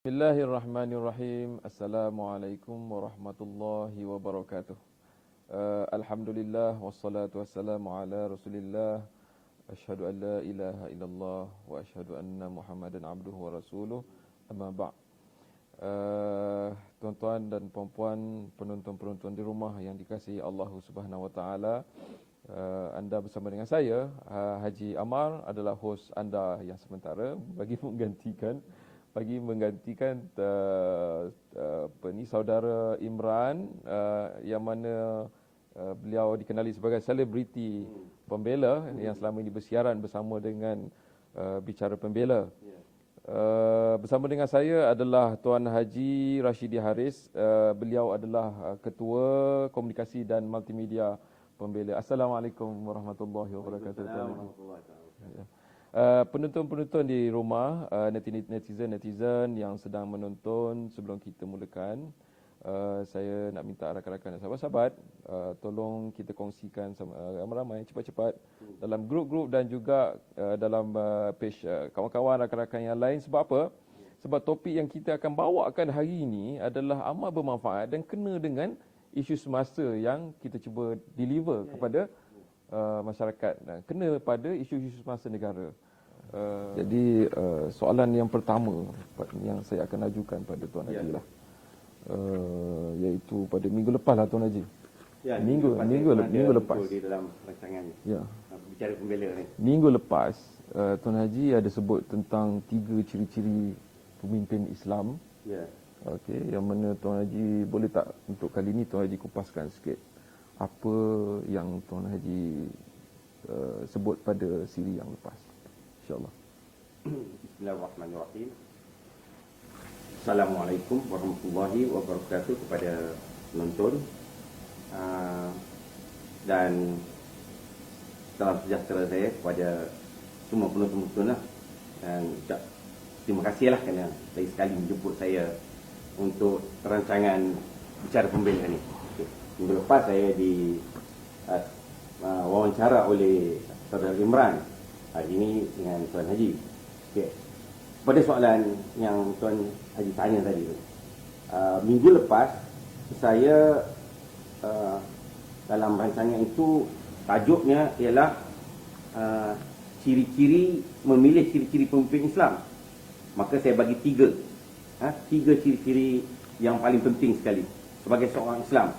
Bismillahirrahmanirrahim. Assalamualaikum warahmatullahi wabarakatuh. Alhamdulillah wassalatu wassalamu ala Rasulillah. Asyhadu an la ilaha illallah wa asyhadu anna Muhammadan abduhu wa rasuluh. Amma ba'. Tuan-tuan dan puan-puan, penonton-penonton di rumah yang dikasihi Allah Subhanahu wa taala, anda bersama dengan saya, Haji Amar, adalah hos anda yang sementara bagi menggantikan saudara Imran, yang mana beliau dikenali sebagai selebriti pembela yang selama ini bersiaran bersama dengan bicara pembela. Bersama dengan saya adalah Tuan Haji Rashidi Haris. Beliau adalah Ketua Komunikasi dan Multimedia Pembela. Assalamualaikum warahmatullahi wabarakatuh. Penonton-penonton di rumah, netizen yang sedang menonton, sebelum kita mulakan, saya nak minta rakan-rakan dan sahabat-sahabat, tolong kita kongsikan ramai-ramai, cepat-cepat dalam grup-grup dan juga dalam page kawan-kawan, rakan-rakan yang lain. Sebab apa? Sebab topik yang kita akan bawakan hari ini adalah amat bermanfaat dan kena dengan isu semasa yang kita cuba deliver kepada masyarakat, kena pada isu-isu semasa negara. Jadi soalan yang pertama yang saya akan ajukan pada Tuan Haji lah, iaitu pada minggu lepas lah Tuan Haji. Ya, minggu lepas di dalam rancangan ya, bicara pembela ni. Minggu lepas Tuan Haji ada sebut tentang 3 ciri-ciri pemimpin Islam. Ya. Okey, yang mana Tuan Haji boleh tak untuk kali ini Tuan Haji kupaskan sikit apa yang Tuan Haji sebut pada siri yang lepas, insya-Allah. Bismillahirrahmanirrahim. Assalamualaikum warahmatullahi wabarakatuh kepada penonton, dan salam sejahtera saya kepada semua penonton-penonton lah. Dan terima kasihlah kerana lagi sekali menjemput saya untuk rancangan bicara pembela ni. Minggu lepas saya di wawancara oleh Saudara Imran, hari ini dengan Tuan Haji. Okay. Pada soalan yang Tuan Haji tanya tadi tu, minggu lepas saya dalam rancangan itu tajuknya ialah ciri-ciri, memilih ciri-ciri pemimpin Islam. Maka saya bagi 3 ciri-ciri yang paling penting sekali sebagai seorang Islam.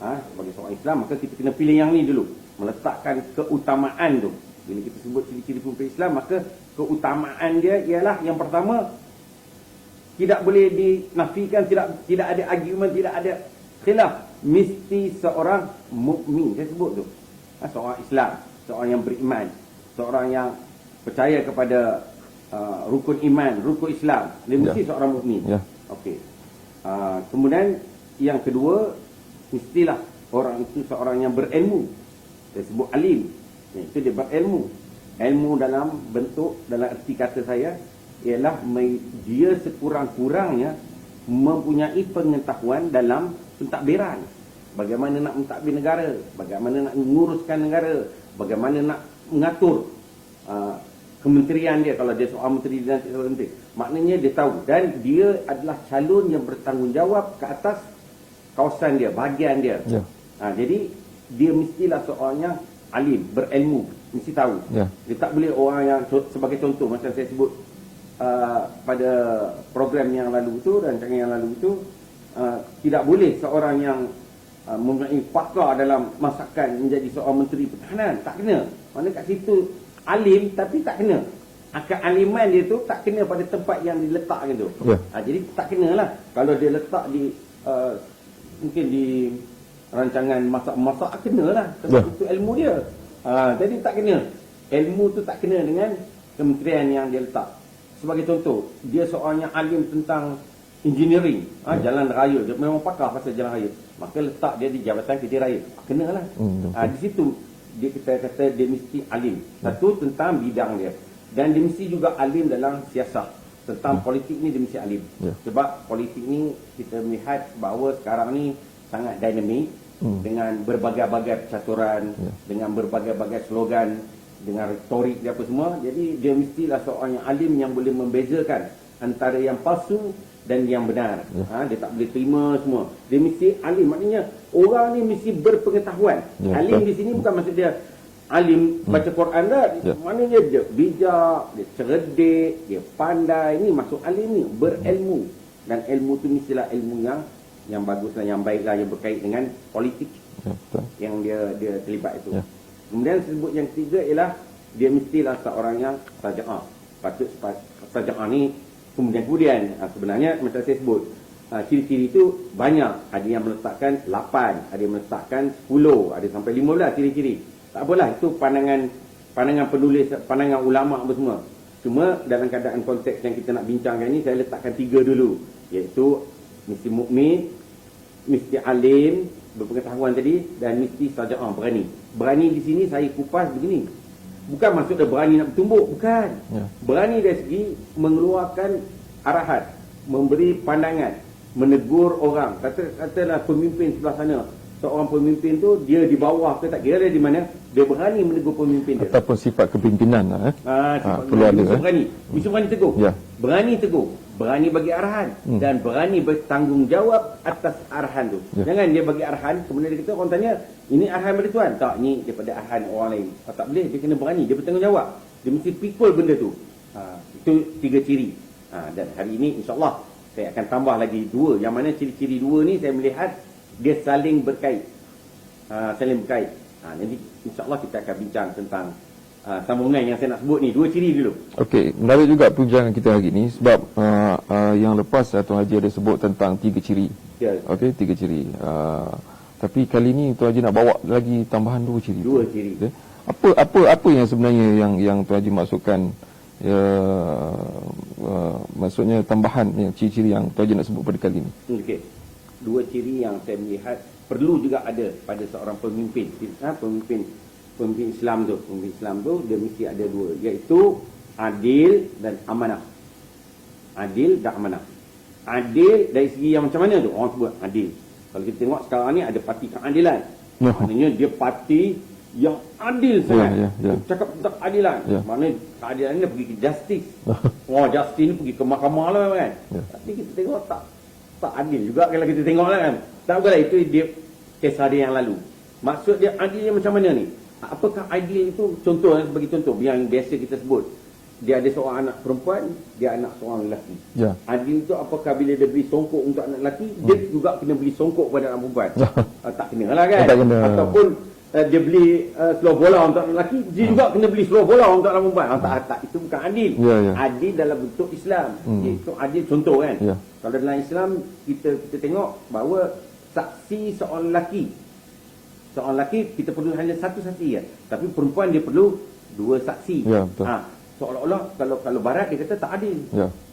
Sebagai seorang Islam, maka kita kena pilih yang ni dulu, meletakkan keutamaan tu. Bila kita sebut ciri-ciri pemimpin Islam, maka keutamaan dia ialah yang pertama, tidak boleh dinafikan, tidak ada argument, tidak ada khilaf, mesti seorang mukmin. Saya sebut tu, seorang Islam, seorang yang beriman, seorang yang percaya kepada rukun iman, rukun Islam, dia mesti seorang mukmin. Okey. Kemudian yang kedua, mestilah orang itu seorang yang berilmu. Saya sebut alim. Itu dia berilmu. Ilmu dalam bentuk, dalam erti kata saya, ialah dia sekurang-kurangnya mempunyai pengetahuan dalam pentadbiran. Bagaimana nak mentadbir negara, bagaimana nak menguruskan negara, bagaimana nak mengatur kementerian dia. Kalau dia seorang menteri, dia nanti seorang menteri, maknanya dia tahu. Dan dia adalah calon yang bertanggungjawab ke atas kawasan dia, bahagian dia. Jadi dia mestilah seorang yang alim, berilmu, mesti tahu. Dia tak boleh orang yang, sebagai contoh, macam saya sebut pada program yang lalu itu, rancangan yang lalu itu, tidak boleh seorang yang mempunyai pakar dalam masakan menjadi seorang menteri pertahanan. Tak kena. Mana kat situ alim tapi tak kena. Kealiman dia tu tak kena pada tempat yang diletakkan tu. Jadi tak kenalah. Kalau dia letak di mungkin di rancangan masak-masak, kenalah sebab itu ilmu dia. Jadi tak kena. Ilmu tu tak kena dengan kementerian yang dia letak. Sebagai contoh, dia seorang yang alim tentang engineering, jalan raya, dia memang pakar pasal jalan raya, maka letak dia di Jabatan Kedir Raya, kenalah. Di situ kita kata dia mesti alim. Satu, tentang bidang dia, dan dia mesti juga alim dalam siasat. Tentang politik ni dia mesti alim. Sebab politik ni kita melihat bahawa sekarang ni sangat dinamik, dengan berbagai-bagai percaturan, dengan berbagai-bagai slogan, dengan retorik dia apa semua. Jadi dia mestilah seorang yang alim yang boleh membezakan antara yang palsu dan yang benar. Dia tak boleh terima semua. Dia mesti alim, maknanya orang ni mesti berpengetahuan. Alim di sini bukan maksud dia alim baca Quran dah. Maknanya dia bijak, dia cerdik, dia pandai. Ini maksud alim ni, berilmu. Dan ilmu tu mestilah ilmu yang baguslah, yang baiklah, yang berkait dengan politik yang dia terlibat itu. Kemudian sebut yang ketiga ialah dia mestilah seorang yang saja'ah. Patut saja'ah ni kemudian sebenarnya macam saya sebut, ciri-ciri itu banyak. Ada yang meletakkan 8, ada yang meletakkan 10, ada sampai 15 ciri-ciri. Tak apalah, itu pandangan penulis, pandangan ulama apa semua. Cuma dalam keadaan konteks yang kita nak bincangkan ni, saya letakkan 3 dulu, iaitu mesti mukmin, mesti alim, berpengetahuan tadi, dan mesti saja'ah, berani. Berani di sini saya kupas begini. Bukan maksud dia berani nak bertumbuk, bukan. Berani dari segi mengeluarkan arahan, memberi pandangan, menegur orang. Katalah pemimpin sebelah sana, seorang pemimpin tu dia di bawah ke tak kira dia di mana, dia berani menegur pemimpin dia. Ataupun sifat kepimpinan perlu ada. Mesti berani tegur. Berani tegur, berani bagi arahan dan berani bertanggungjawab atas arahan tu. Jangan dia bagi arahan kemudian dia kata, orang tanya, ini arahan dari Tuan? Tak, ni daripada arahan orang lain. Tak boleh, dia kena berani, dia bertanggungjawab. Dia mesti pikul benda tu. Itu 3 ciri. Dan hari ini insya-Allah saya akan tambah lagi 2. Yang mana ciri-ciri 2 ni saya melihat dia saling berkait. Nanti insya-Allah kita akan bincang tentang sambungan yang saya nak sebut ni. 2 ciri dulu. Okey, menarik juga perbincangan kita hari ini sebab yang lepas Tuan Haji ada sebut tentang 3 ciri. Okey, 3 ciri. Tapi kali ni Tuan Haji nak bawa lagi tambahan 2 ciri. 2 ciri. Okay. Apa yang sebenarnya yang Tuan Haji maksudkan, maksudnya tambahan yang ciri-ciri yang Tuan Haji nak sebut pada kali ni? Okey. 2 ciri yang saya melihat perlu juga ada pada seorang pemimpin. Pemimpin Islam tu, dia mesti ada 2, iaitu adil dan amanah. Adil dan amanah. Adil dari segi yang macam mana tu? Orang sebut adil. Kalau kita tengok sekarang ni ada parti keadilan. Maknanya dia parti yang adil sangat. Cakap tentang keadilan. Maknanya keadilan ni pergi ke justice. Justice ni pergi ke mahkamah lah kan. Tapi kita tengok tak adil juga kalau kita tengok lah kan. Tak apalah, itu dia kisah dia yang lalu. Maksud dia adilnya macam mana ni? Apakah adil itu? Contoh, bagi contoh yang biasa kita sebut, dia ada seorang anak perempuan, dia anak seorang lelaki. Adil itu apakah bila dia beli songkok untuk anak lelaki, dia juga kena beli songkok kepada anak perempuan? Tak kena lah kan. Ataupun dia beli seluar bola untuk anak lelaki, dia juga kena beli seluar bola untuk anak perempuan. Tak, itu bukan adil. Adil dalam bentuk Islam. Itu adil contoh kan. Kalau dalam Islam kita tengok bahawa saksi seorang lelaki kita perlu hanya 1 saksi ya. Tapi perempuan dia perlu 2 saksi. Seolah-olah kalau barat dia kata tak adil.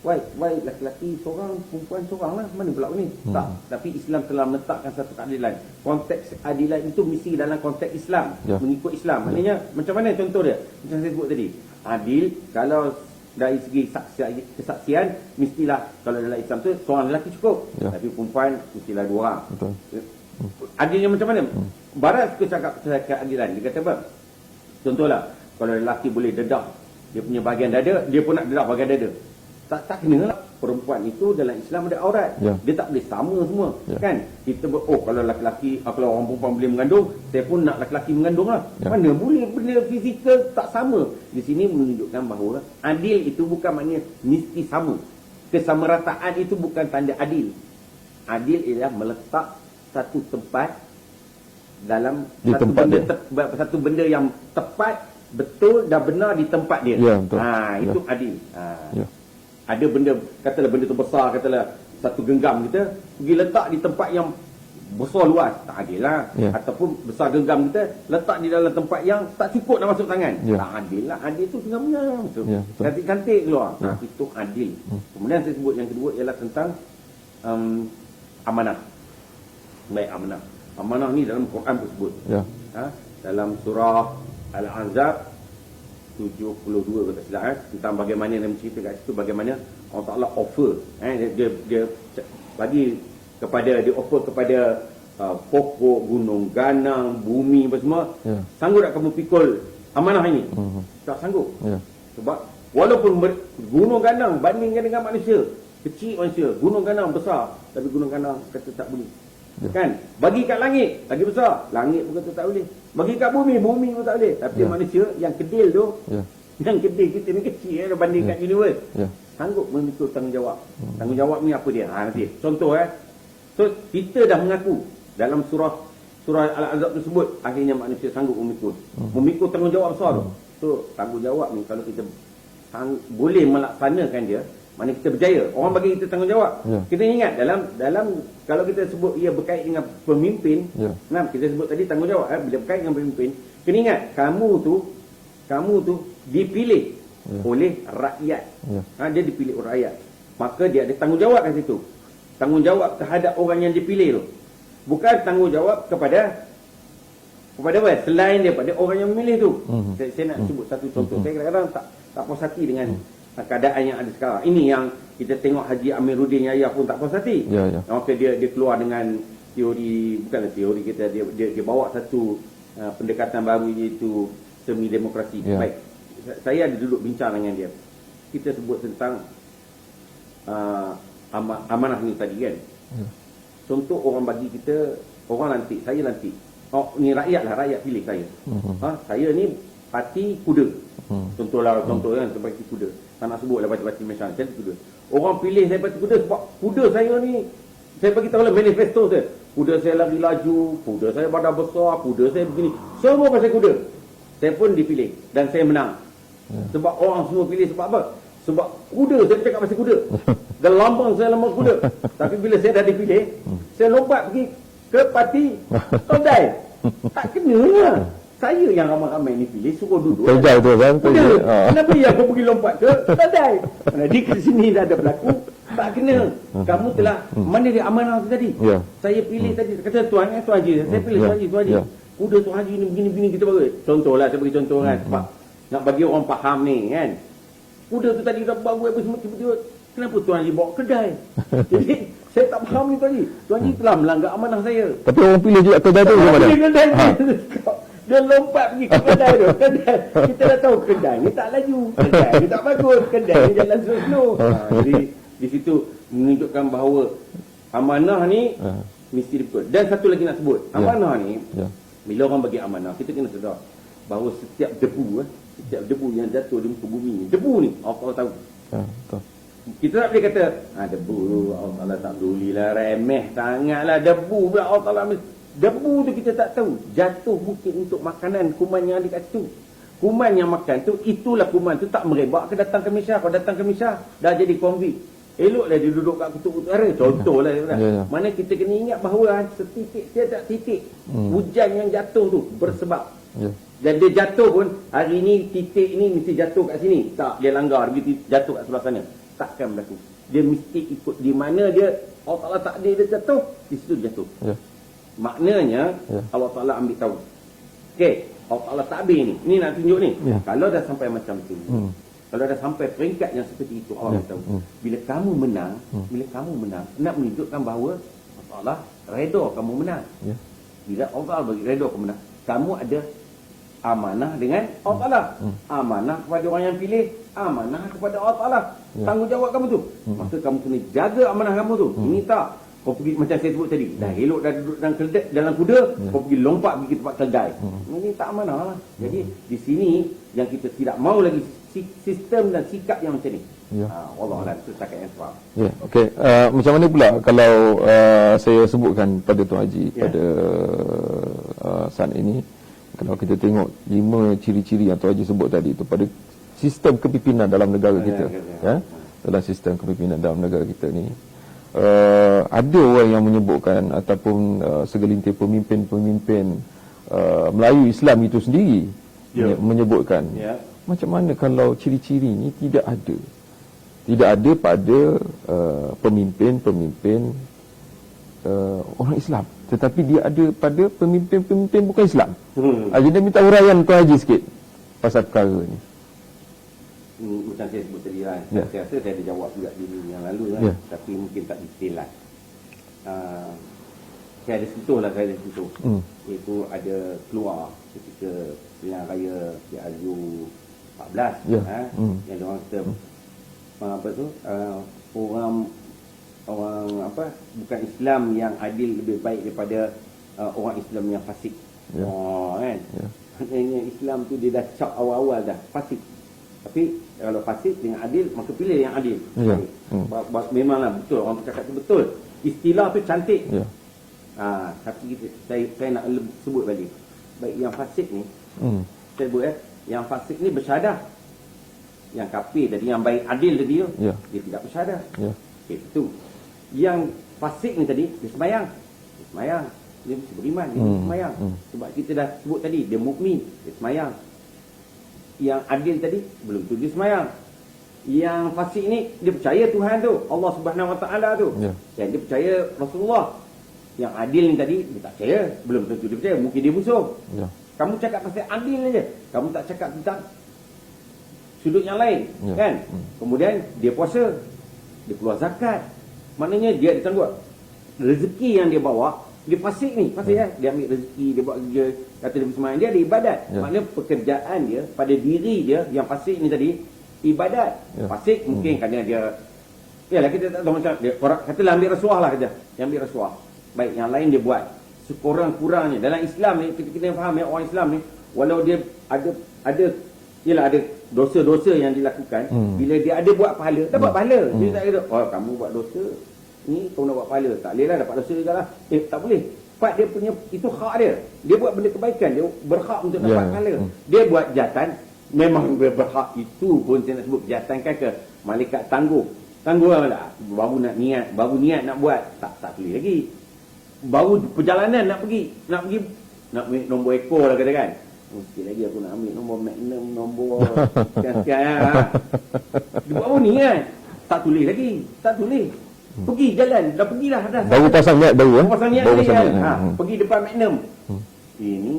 Why lelaki seorang, perempuan seorang lah, mana pula ni? Tak. Tapi Islam telah meletakkan satu keadilan. Konteks keadilan itu mesti dalam konteks Islam, mengikut Islam. Maknanya macam mana contoh dia? Macam saya sebut tadi. Adil kalau dari segi kesaksian mestilah, kalau dalam Islam tu seorang lelaki cukup. Tapi perempuan mestilah 2 orang. Adilnya macam mana? Barat suka cakap keadilan. Dia kata apa? Contohlah, kalau lelaki boleh dedah dia punya bahagian dada, dia pun nak dedah bahagian dada. Tak kena lah. Perempuan itu dalam Islam ada aurat. Dia tak boleh sama semua. Kan? Kita kalau lelaki, kalau orang perempuan boleh mengandung, saya pun nak lelaki mengandung lah. Mana boleh, benda fizikal tak sama. Di sini menunjukkan bahawa adil itu bukan maknanya mesti sama. Kesamarataan itu bukan tanda adil. Adil ialah meletak satu tempat dalam satu benda yang tepat, betul dan benar di tempat dia. Itu adil. Ada benda, katalah benda tu besar, katalah satu genggam kita pergi letak di tempat yang besar luas, tak adil lah. Ataupun besar genggam kita letak di dalam tempat yang tak cukup nak masuk tangan, tak adil lah. Adil tu tengah-tengah cantik-cantik keluar. Itu adil. Kemudian saya sebut yang kedua ialah tentang amanah. Baik, amanah. Amanah ni dalam Quran pun sebut. Dalam surah Al-Ahzab 72 kata silap, tentang bagaimana dia mencerita kat situ bagaimana Allah Taala offer, dia bagi kepada, dia offer kepada pokok, gunung, ganang, bumi apa semua. Sanggup tak kamu pikul amanah ini? Tak sanggup. Sebab walaupun gunung ganang bandingkan dengan manusia, Kecil manusia, gunung ganang besar, tapi gunung ganang kata tak boleh. Kan? Bagi kat langit lagi besar, langit pun kata tak boleh. Bagi kat bumi, bumi pun tak boleh. Tapi manusia yang kedil tu, yang kedil kita ni kecil berbanding kat universe. Sanggup memikul tanggungjawab. Tanggungjawab ni apa dia? Nanti contoh So kita dah mengaku dalam surah Al-Ahzab tersebut, akhirnya manusia sanggup memikul tanggungjawab besar tu. So tanggungjawab ni kalau kita boleh melaksanakan dia, mana kita berjaya. Orang bagi kita tanggungjawab. Kita ingat dalam kalau kita sebut ia berkait dengan pemimpin, kita sebut tadi tanggungjawab bila berkait dengan pemimpin, kena ingat kamu tu dipilih oleh rakyat. Dia dipilih oleh rakyat. Maka dia ada tanggungjawab kat situ. Tanggungjawab terhadap orang yang dipilih tu. Bukan tanggungjawab kepada apa? Selain daripada orang yang memilih tu. Saya nak sebut satu contoh. Saya kadang-kadang tak puas hati dengan keadaan yang ada sekarang. Ini yang kita tengok Haji Amiruddin Yahya pun tak puas hati. Maka dia keluar dengan teori, bukanlah teori kita, dia bawa satu pendekatan baru, iaitu semi demokrasi. Baik. Saya ada duduk bincang dengan dia. Kita sebut tentang amanah ni tadi kan. Contoh orang bagi kita, orang lantik, saya lantik. Ni rakyat pilih saya. Saya ni parti kuda. Contoh kan, parti kuda. Tak nak sebut lah parti Malaysia, parti kuda. Orang pilih saya parti kuda sebab kuda saya ni, saya bagi tahu lah manifesto saya. Kuda saya lari laju, kuda saya badan besar, kuda saya begini. Semua pasal kuda. Saya pun dipilih dan saya menang. Sebab orang semua pilih sebab apa? Sebab kuda, saya cakap pasal kuda. Dan lambang saya lambang kuda. Tapi bila saya dah dipilih, saya lompat pergi ke parti Keldai. Tak kena lah. Saya yang ramai-ramai ni pilih, suruh duduk. Keldai tu kan? Kenapa yang aku pergi lompat ke Keldai? Di sini dah ada berlaku. Tak kena. Kamu telah, mana dia amanah tu tadi? Saya pilih tadi. Kata Tuan Haji. Saya pilih Tuan Haji. Kuda Tuan Haji ni begini-begini kita bagi. Contohlah, saya bagi contoh kan. Sebab nak bagi orang faham ni kan. Kuda tu tadi dah baru apa semua, tiba-tiba kenapa Tuan Haji bawa kedai? Jadi saya tak faham ni Tuan Haji. Tuan Haji telah melanggar amanah saya. Tapi orang pilih juga kedai tu macam mana? Kedai dia lompat pergi ke kedai tu. Kedai kita dah tahu kedai ni tak laju, kedai ni tak bagus, kedai ni jalan slow. Jadi di situ menunjukkan bahawa amanah ni mesti dipikul. Dan satu lagi nak sebut, amanah ni bila orang bagi amanah, kita kena sedar bahawa setiap debu yang jatuh di muka bumi ni, debu ni Allah tahu. Betul. Kita tak boleh kata debu tu Allah Taala tak pedulilah, remeh sangatlah debu pula Allah Taala. Debu tu kita tak tahu, jatuh mungkin untuk makanan kuman yang ada kat situ. Kuman yang makan tu, itulah kuman tu tak merebak ke datang ke Malaysia. Kalau datang ke Malaysia dah jadi konvik, eloklah dia duduk kat kutub utara. Contohlah mana kita kena ingat bahawa setitik tiada titik hujan yang jatuh tu bersebab. Dan dia jatuh pun, hari ni titik ni mesti jatuh kat sini. Tak, dia langgar, begitu jatuh kat sebelah sana. Takkan berlaku. Dia mesti ikut di mana dia, Allah Ta'ala takdir dia jatuh, di situ dia jatuh. Maknanya, Allah Ta'ala ambil tahu. Okey, Allah Ta'ala takdir ni. Ini nak tunjuk ni. Kalau dah sampai macam tu, kalau dah sampai peringkat yang seperti itu, Allah tahu. Bila kamu menang, nak menunjukkan bahawa Allah Ta'ala redha kamu menang. Bila Allah Ta'ala bagi redha kamu menang, kamu ada amanah dengan Allah Ta'ala. Amanah kepada orang yang pilih, amanah kepada Allah Ta'ala. Tanggungjawab kamu tu. Maka kamu kena jaga amanah kamu tu. Ini tak, kau pergi macam saya sebut tadi, dah elok dah duduk dalam kuda, kau pergi lompat pergi tempat kedai. Ini tak amanah lah. Jadi di sini yang kita tidak mau lagi sistem dan sikap yang macam ni. Wallahualam, itu cakap yang sebab. Okey. Macam mana pula kalau saya sebutkan pada Tuan Haji pada saat ini, kalau kita tengok 5 ciri-ciri yang Tuan Haji sebut tadi itu pada sistem kepimpinan dalam negara kita, dalam sistem kepimpinan dalam negara kita ni, ada orang yang menyebutkan ataupun segelintir pemimpin-pemimpin Melayu Islam itu sendiri menyebutkan macam mana kalau ciri-ciri ni tidak ada pada pemimpin-pemimpin orang Islam, tetapi dia ada pada pemimpin-pemimpin bukan Islam. Jadi minta huraian Tuan Haji sikit pasal perkara ni. Macam saya sebut tadi lah, saya rasa saya ada jawab juga di minggu yang lalu lah, tapi mungkin tak detail lah. Saya ada sentuh, iaitu ada keluar ketika pilihan raya Piala 14 yang orang kata apa tu, orang bukan Islam yang adil lebih baik daripada orang Islam yang fasik. Ya. Kan? Ya. Maknanya Islam tu dia dah cap awal-awal dah fasik. Tapi kalau fasik dengan adil, maka pilih yang adil. Ya. Memanglah betul, orang cakap tu betul. Istilah tu cantik. Ya. Tapi saya nak sebut balik. Baik yang fasik ni, saya sebut yang fasik ni bersyahadah. Yang kafir tadi, yang baik adil tadi tu, Ya. dia tidak bersyahadah. Ya. Itu. Yang fasik ni tadi, dia semayang. Dia semayang. Dia mesti beriman, dia semayang. Sebab kita dah sebut tadi, dia mukmin, dia semayang. Yang adil tadi, belum tu dia semayang. Yang fasik ni, dia percaya Tuhan tu, Allah Subhanahu Wa Taala tu. Ya. Dan dia percaya Rasulullah. Yang adil ni tadi, dia tak percaya. Belum tentu dia percaya, mungkin dia musuh. Ya. Kamu cakap pasal adil aja. Kamu tak cakap tentang sudut yang lain. Ya. Kan? Kemudian, dia puasa. Dia keluar zakat. Maknanya dia ditangguh. Rezeki yang dia bawa, dia fasik ni. Fasik dia ambil rezeki, dia buat kerja, kata dia bersemayam. Dia ada ibadat. Ya. Maknanya pekerjaan dia, pada diri dia, yang fasik ni tadi, ibadat. Ya. Fasik mungkin kerana dia, yalah kita tak tahu macam, dia, orang katalah ambil rasuah lah kerja. Yang ambil rasuah. Baik, yang lain dia buat. Sekurang-kurangnya. Dalam Islam ni, kita kena faham ya, orang Islam ni, walau dia ada dosa-dosa yang dilakukan, bila dia ada buat pahala, dapat pahala. Dia tak kata, oh kamu buat dosa ni, kamu nak buat pahala, tak boleh lah, dapat dosa juga lah. Tak boleh. Sebab dia punya, itu hak dia. Dia buat benda kebaikan, dia berhak untuk dapat pahala. Dia buat kejahatan, memang dia berhak. Itu pun saya nak sebut kejahatan kan ke malaikat tangguh lah tak? Baru niat nak buat, tak boleh lagi. Baru perjalanan nak pergi nak ambil nombor ekor lah katakan. Sikit lagi aku nak ambil nombor Magnum, nombor sekian-sekian. Dia buat apa ni kan? Tak tulis lagi. Tak tulis. Pergi jalan. Dah pergilah. Baru pasang niat baru pasang niat baru tadi kan. niat. Pergi depan Magnum. Ini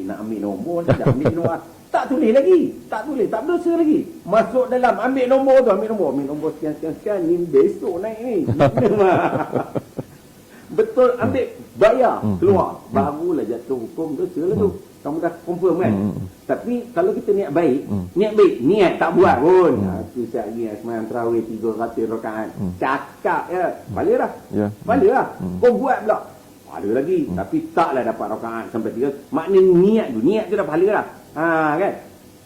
nak ambil nombor. Dah ambil nombor. Tak tulis lagi. Tak tulis. Tak berdosa lagi. Masuk dalam. Ambil nombor tu. Ambil nombor sekian-sekian. Ni besok naik ni. Betul, ambil, bayar, keluar. Barulah jatuh hukum dosa lah tu. Kamu dah confirm kan? Tapi kalau kita niat baik, niat tak buat pun. Aku siap lagi semayang tarawih 300 rakaat. Cakap ya. Pahala dah. Ya. Pahala lah. Kau buat pula. Pahala lagi. Tapi taklah dapat rakaat sampai 3. Maknanya niat tu. Niat tu dah pahala dah. Kan?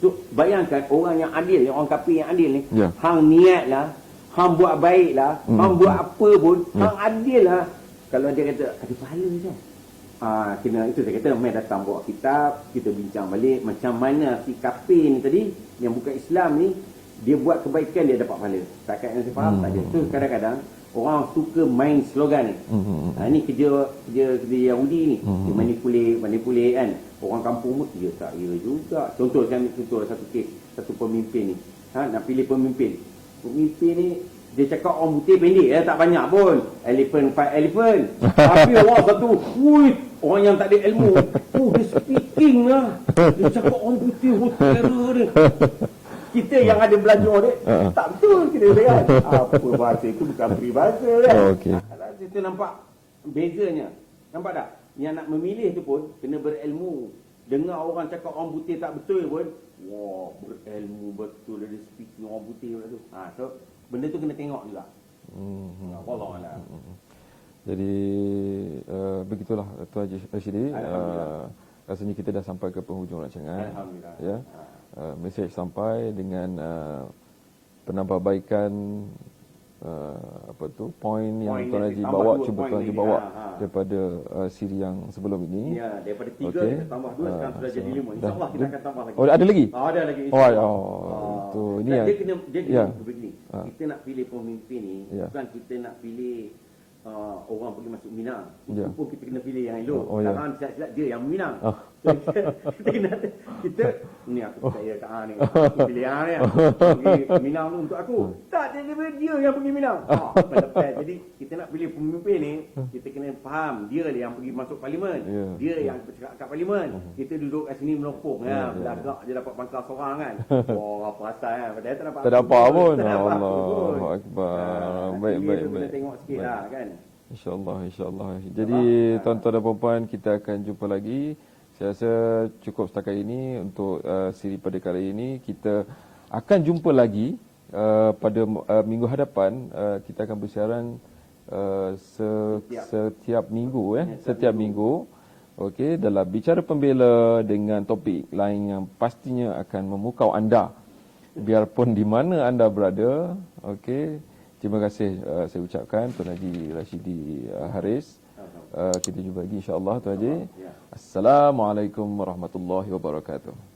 So, bayangkan orang yang adil, orang kafir yang adil ni. Ya. Hang niat lah. Hang buat baik lah. Hang buat apa pun. Hang adil lah. Kalau dia kata, ada pahala je. Kena itu saya kata, mai datang bawa kitab, kita bincang balik macam mana si kafir ni tadi, yang bukan Islam ni, dia buat kebaikan, dia dapat pahala. Takat yang saya faham tak je. Tu kadang-kadang, orang suka main slogan ni. Ini kerja Yahudi ni. Dia manipulate kan. Orang kampung pun, dia tak kira juga. Contoh, saya ambil contoh satu kes, satu pemimpin ni. Nak pilih pemimpin. Pemimpin ni, dia cakap orang putih pendek tak banyak pun. Elephant fight elephant. Tapi orang satu, orang yang tak ada ilmu, dia speaking lah. Dia cakap orang putih terror dia. Kita yang ada belajar dia, tak betul kita kan. Apa bahasa itu bukan peribahasa kan. Okey. Kita nampak bezanya. Nampak tak? Yang nak memilih tu pun kena berilmu. Dengar orang cakap orang putih tak betul pun, wah, berilmu betul dia speaking orang putih pula tu. So benda tu kena tengok juga. Wallahualam. Jadi begitulah Tuan Haji Rashidi. Rasanya kita dah sampai ke penghujung rancangan. Alhamdulillah. Ya. Mesej sampai dengan penambahbaikan poin yang Tuan Haji bawa, cuba Tuan Haji bawa daripada siri yang sebelum ini. Ya, daripada 3 kita tambah 2 sekarang sudah jadi 5. InsyaAllah kita akan tambah lagi. Oh, ada lagi? Ada lagi. Tu ini dia kena ya. begini. Kita nak pilih pemimpin ni, bukan kita nak pilih orang pergi masuk Minang. Itu pun kita kena pilih yang elok. Sekarang silap-silap dia yang Minang. Kita kena ni aku percaya kat ni. Aku pilih ni. Pergi Minang tu untuk aku. Tak, dia yang pergi Minang. Jadi kita nak pilih pemimpin ni, kita kena faham dia yang pergi masuk parlimen. Dia yang bercakap kat parlimen. Kita duduk kat sini melopong belagak je dapat pangkal seorang kan. Apa asal kan. Padahal tak dapat pun. Allahu Akbar. Baik. Kena tengok sikit lah kan. InsyaAllah. Jadi tuan-tuan dan puan, kita akan jumpa lagi. Saya rasa cukup setakat ini untuk siri pada kali ini. Kita akan jumpa lagi pada minggu hadapan kita akan bersiaran setiap minggu setiap minggu. Okey, dalam bicara pembela dengan topik lain yang pastinya akan memukau anda biarpun di mana anda berada. Okey, terima kasih saya ucapkan Tuan Haji Rashidi Haris. Kita jumpa lagi insya-Allah Tuan Haji. Assalamualaikum warahmatullahi wabarakatuh.